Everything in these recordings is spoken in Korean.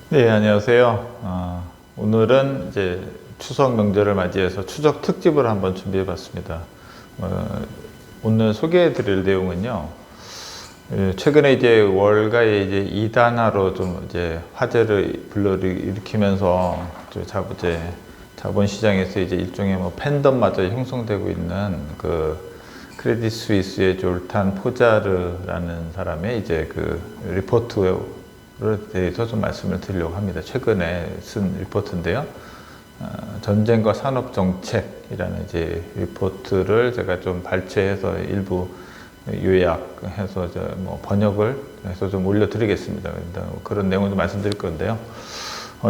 네, 안녕하세요. 오늘은 이제 추석 명절을 맞이해서 추석 특집을 한번 준비해 봤습니다. 오늘 소개해 드릴 내용은요. 최근에 이제 월가의 이제 이단화로 좀 이제 화제를 불러일으키면서 이제 자본시장에서 이제 일종의 뭐 팬덤마저 형성되고 있는 그 크레딧 스위스의 졸탄 포자르라는 사람의 이제 그 리포트에 대해서 좀 말씀을 드리려고 합니다. 최근에 쓴 리포트인데요. 전쟁과 산업 정책이라는 이제 리포트를 제가 좀 발췌해서 일부 요약해서 뭐 번역을 해서 좀 올려드리겠습니다. 그런 내용을 좀 말씀드릴 건데요.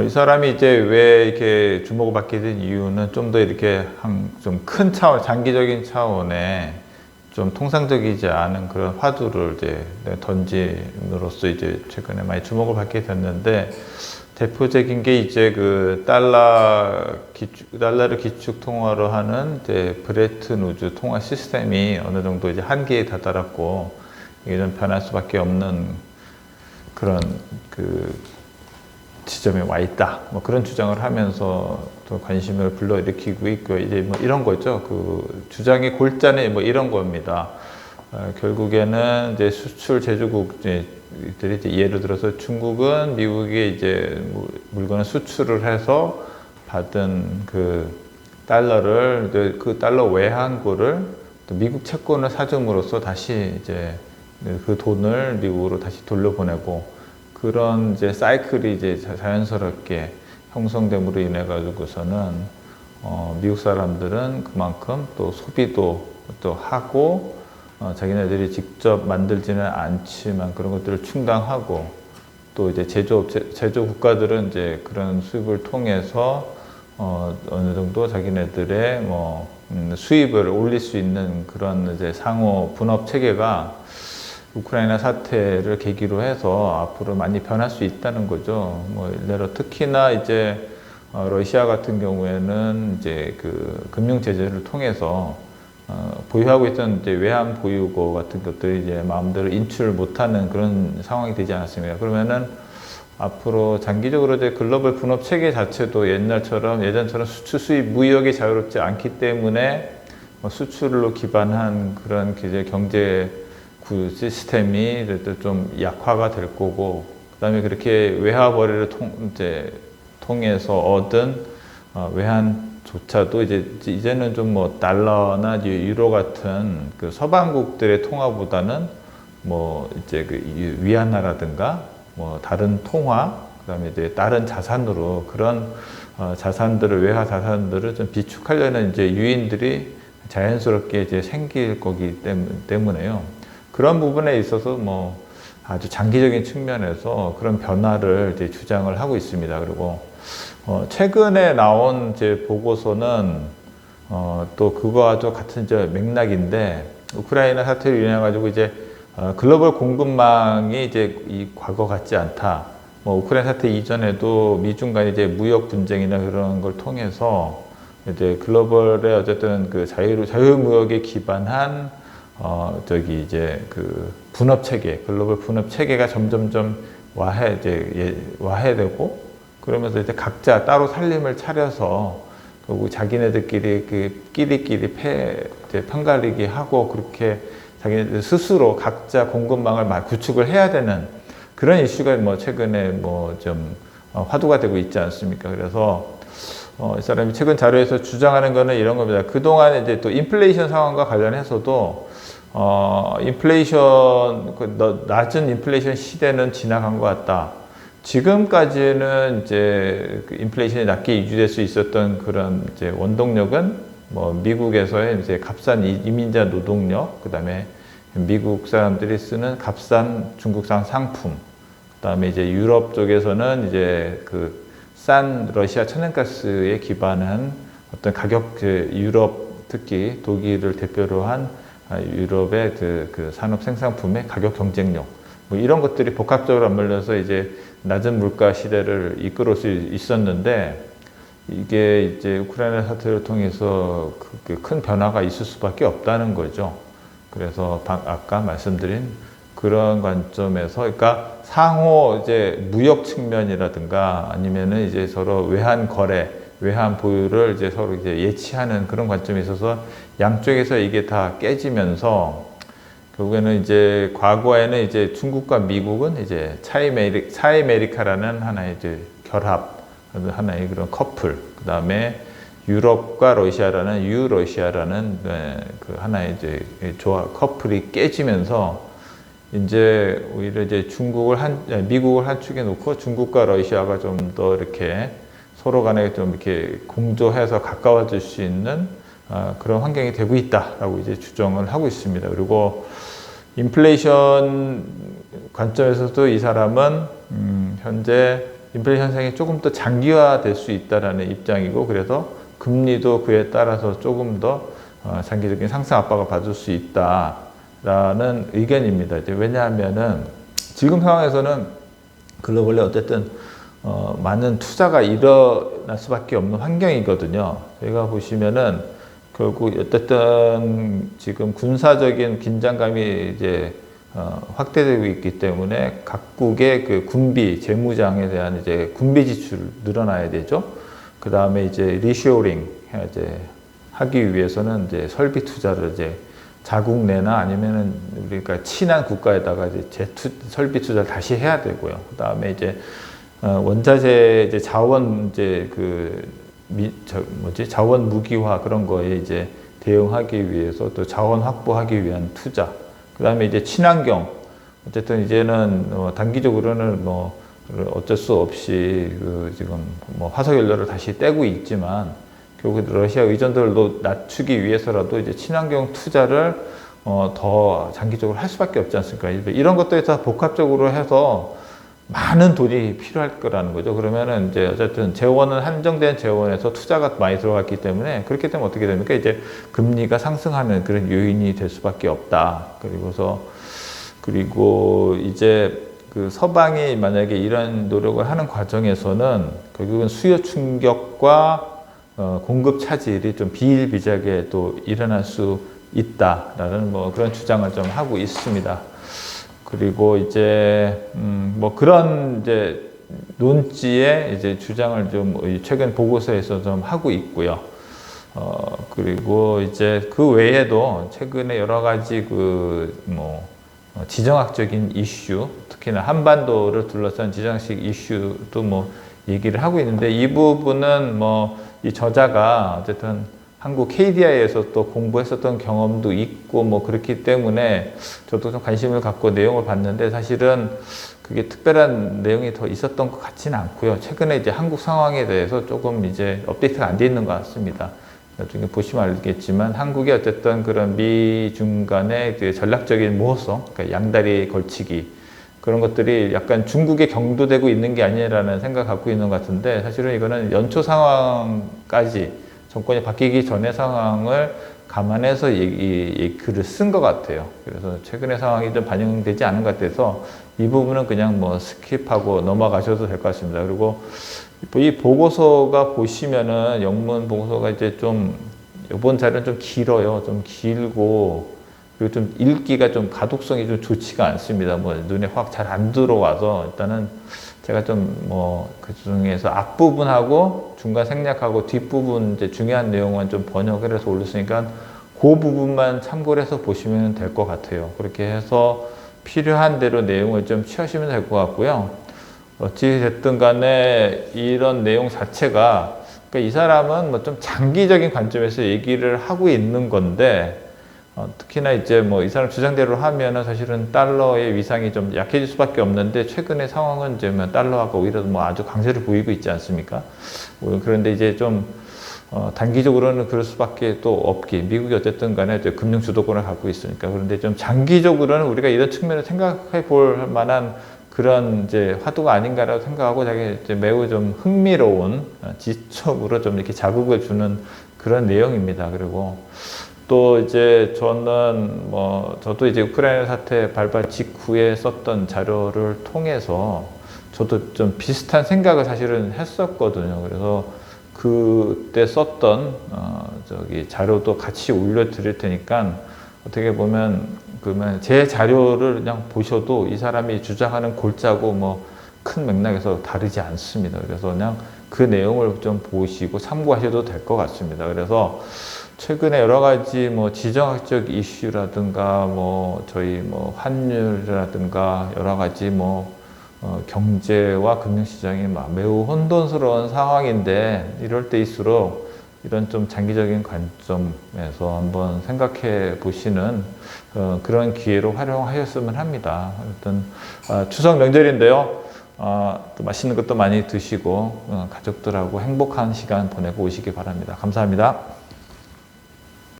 이 사람이 이제 왜 이렇게 주목을 받게 된 이유는 좀 더 이렇게 좀 큰 차원, 장기적인 차원의 좀 통상적이지 않은 그런 화두를 이제 던짐으로써 이제 최근에 많이 주목을 받게 됐는데, 대표적인 게 이제 그 달러를 기축 통화로 하는 이제 브레튼 우즈 통화 시스템이 어느 정도 이제 한계에 다다랐고 이게 좀 변할 수밖에 없는 그런 그 지점에 와 있다. 뭐 그런 주장을 하면서 또 관심을 불러일으키고 있고, 이제 뭐 이런 거죠. 그 주장의 골자는 뭐 이런 겁니다. 결국에는 이제 수출 제조국들이 이제 예를 들어서 중국은 미국에 이제 물건을 수출을 해서 받은 그 달러를, 그 달러 외환구를 또 미국 채권을 사줌으로써 다시 이제 그 돈을 미국으로 다시 돌려보내고, 그런 이제 사이클이 이제 자연스럽게 형성됨으로 인해 가지고서는 미국 사람들은 그만큼 또 소비도 또 하고, 자기네들이 직접 만들지는 않지만 그런 것들을 충당하고, 또 이제 제조 국가들은 이제 그런 수입을 통해서 어느 정도 자기네들의 뭐 수입을 올릴 수 있는 그런 이제 상호 분업 체계가 우크라이나 사태를 계기로 해서 앞으로 많이 변할 수 있다는 거죠. 뭐 일례로 특히나 이제 러시아 같은 경우에는 이제 그 금융 제재를 통해서 보유하고 있던 이제 외환 보유고 같은 것들이 이제 마음대로 인출 못하는 그런 상황이 되지 않았습니까? 그러면은 앞으로 장기적으로 이제 글로벌 분업 체계 자체도 예전처럼 수출 수입 무역이 자유롭지 않기 때문에 수출로 기반한 그런 경제 시스템이 좀 약화가 될 거고, 그다음에 그렇게 외화 거래를 통해서 얻은 외환조차도 이제는 좀 뭐 달러나 유로 같은 그 서방국들의 통화보다는 뭐 이제 그 위안화라든가 뭐 다른 통화, 그다음에 이제 다른 자산으로 그런 자산들을, 외화 자산들을 좀 비축하려는 이제 유인들이 자연스럽게 이제 생길 거기 때문에요. 그런 부분에 있어서 뭐 아주 장기적인 측면에서 그런 변화를 이제 주장을 하고 있습니다. 그리고 최근에 나온 이제 보고서는 또 그거와 같은 이제 맥락인데, 우크라이나 사태로 인해 가지고 이제 글로벌 공급망이 이제 이 과거 같지 않다. 뭐 우크라이나 사태 이전에도 미중 간 이제 무역 분쟁이나 그런 걸 통해서 이제 글로벌의 어쨌든 그 자유무역에 기반한 이제 그 분업 체계, 글로벌 분업 체계가 점점점 와해되고, 그러면서 이제 각자 따로 살림을 차려서 결국 자기네들끼리 끼리끼리 편가르기 하고, 그렇게 자기네들 스스로 각자 공급망을 구축을 해야 되는 그런 이슈가 뭐 최근에 뭐 좀 화두가 되고 있지 않습니까? 그래서 이 사람이 최근 자료에서 주장하는 거는 이런 겁니다. 그동안 이제 또 인플레이션 상황과 관련해서도 낮은 인플레이션 시대는 지나간 것 같다. 지금까지는 이제 그 인플레이션이 낮게 유지될 수 있었던 그런 이제 원동력은 뭐 미국에서의 이제 값싼 이민자 노동력, 그 다음에 미국 사람들이 쓰는 값싼 중국산 상품, 그 다음에 이제 유럽 쪽에서는 이제 그 싼 러시아 천연가스에 기반한 어떤 가격, 유럽 특히 독일을 대표로 한 유럽의 그 산업 생산품의 가격 경쟁력, 뭐 이런 것들이 복합적으로 맞물려서 이제 낮은 물가 시대를 이끌어 수 있었는데, 이게 이제 우크라이나 사태를 통해서 큰 변화가 있을 수밖에 없다는 거죠. 그래서 아까 말씀드린 그런 관점에서, 그러니까 상호 이제 무역 측면이라든가 아니면은 이제 서로 외환 거래, 외환 보유를 이제 서로 이제 예치하는 그런 관점에 있어서 양쪽에서 이게 다 깨지면서 결국에는 이제 과거에는 이제 중국과 미국은 이제 차이메리카라는 하나의 이제 결합, 하나의 그런 커플, 그 다음에 유럽과 러시아라는 유러시아라는 그 하나의 이제 조합 커플이 깨지면서 이제 오히려 이제 미국을 한 축에 놓고 중국과 러시아가 좀 더 이렇게 서로 간에 좀 이렇게 공조해서 가까워질 수 있는 그런 환경이 되고 있다라고 이제 주장을 하고 있습니다. 그리고 인플레이션 관점에서도 이 사람은 현재 인플레이션 현상이 조금 더 장기화될 수 있다라는 입장이고, 그래서 금리도 그에 따라서 조금 더 장기적인 상승 압박을 받을 수 있다라는 의견입니다. 왜냐하면은 지금 상황에서는 글로벌에 어쨌든 많은 투자가 일어날 수밖에 없는 환경이거든요. 저희가 보시면은 결국 어쨌든 지금 군사적인 긴장감이 이제 확대되고 있기 때문에 각국의 그 군비 재무장에 대한 이제 군비 지출 늘어나야 되죠. 그 다음에 이제 리쇼링 이제 하기 위해서는 이제 설비 투자를 이제 자국 내나 아니면은 우리가 친한 국가에다가 이제 설비 투자를 다시 해야 되고요. 그 다음에 이제 원자재 이제 자원 이제 자원 무기화 그런 거에 이제 대응하기 위해서 또 자원 확보하기 위한 투자. 그 다음에 이제 친환경. 어쨌든 이제는 단기적으로는 어쩔 수 없이 지금 화석연료를 다시 떼고 있지만 결국 러시아 의존도를 낮추기 위해서라도 이제 친환경 투자를 더 장기적으로 할 수밖에 없지 않습니까? 이런 것들이 다 복합적으로 해서 많은 돈이 필요할 거라는 거죠. 그러면은 이제 어쨌든 재원은 한정된 재원에서 투자가 많이 들어갔기 때문에 그렇기 때문에 어떻게 됩니까? 이제 금리가 상승하는 그런 요인이 될 수밖에 없다. 그리고 이제 그 서방이 만약에 이런 노력을 하는 과정에서는 결국은 수요 충격과 공급 차질이 좀 비일비재하게 또 일어날 수 있다라는 그런 주장을 좀 하고 있습니다. 그리고 이제 그런 이제 논지의 이제 주장을 좀 최근 보고서에서 좀 하고 있고요. 그리고 이제 그 외에도 최근에 여러 가지 지정학적인 이슈, 특히나 한반도를 둘러싼 지정학적 이슈도 얘기를 하고 있는데, 이 부분은 이 저자가 어쨌든 한국 KDI에서 또 공부했었던 경험도 있고 그렇기 때문에 저도 좀 관심을 갖고 내용을 봤는데, 사실은 그게 특별한 내용이 더 있었던 것 같지는 않고요. 최근에 이제 한국 상황에 대해서 조금 이제 업데이트가 안 돼 있는 것 같습니다. 나중에 보시면 알겠지만 한국이 어쨌든 그런 미중 간의 전략적인 모호성, 그러니까 양다리 걸치기, 그런 것들이 약간 중국에 경도되고 있는 게 아니라는 생각을 갖고 있는 것 같은데, 사실은 이거는 연초 상황까지 정권이 바뀌기 전의 상황을 감안해서 이 글을 쓴 것 같아요. 그래서 최근의 상황이 좀 반영되지 않은 것 같아서 이 부분은 그냥 스킵하고 넘어가셔도 될 것 같습니다. 그리고 이 보고서가 보시면은 영문 보고서가 이제 좀 이번 자료는 좀 길어요. 좀 길고, 그리고 좀 읽기가 좀 가독성이 좀 좋지가 않습니다. 눈에 확 잘 안 들어와서 일단은 제가 그 중에서 앞부분하고 중간 생략하고 뒷부분 이제 중요한 내용만 좀 번역을 해서 올렸으니까 그 부분만 참고를 해서 보시면 될 것 같아요. 그렇게 해서 필요한 대로 내용을 좀 취하시면 될 것 같고요. 어찌됐든 간에 이런 내용 자체가, 그러니까 이 사람은 좀 장기적인 관점에서 얘기를 하고 있는 건데, 특히나 이제 이 사람 주장대로 하면은 사실은 달러의 위상이 좀 약해질 수밖에 없는데, 최근의 상황은 이제 달러가 오히려 아주 강세를 보이고 있지 않습니까? 그런데 이제 좀 단기적으로는 그럴 수밖에 또 없기. 미국이 어쨌든 간에 이제 금융 주도권을 갖고 있으니까. 그런데 좀 장기적으로는 우리가 이런 측면을 생각해 볼 만한 그런 이제 화두가 아닌가라고 생각하고, 되게 이제 매우 좀 흥미로운 지적으로 좀 이렇게 자극을 주는 그런 내용입니다. 그리고 또 이제 저도 이제 우크라이나 사태 발발 직후에 썼던 자료를 통해서 저도 좀 비슷한 생각을 사실은 했었거든요. 그래서 그때 썼던 자료도 같이 올려드릴 테니까, 어떻게 보면 그러면 제 자료를 그냥 보셔도 이 사람이 주장하는 골자고 뭐 큰 맥락에서 다르지 않습니다. 그래서 그냥 그 내용을 좀 보시고 참고하셔도 될 것 같습니다. 그래서 최근에 여러 가지 뭐 지정학적 이슈라든가 뭐 저희 뭐 환율이라든가 여러 가지 뭐 경제와 금융시장이 매우 혼돈스러운 상황인데 이럴 때일수록 이런 좀 장기적인 관점에서 한번 생각해 보시는 그런 기회로 활용하셨으면 합니다. 하여튼 추석 명절인데요. 또 맛있는 것도 많이 드시고 가족들하고 행복한 시간 보내고 오시기 바랍니다. 감사합니다.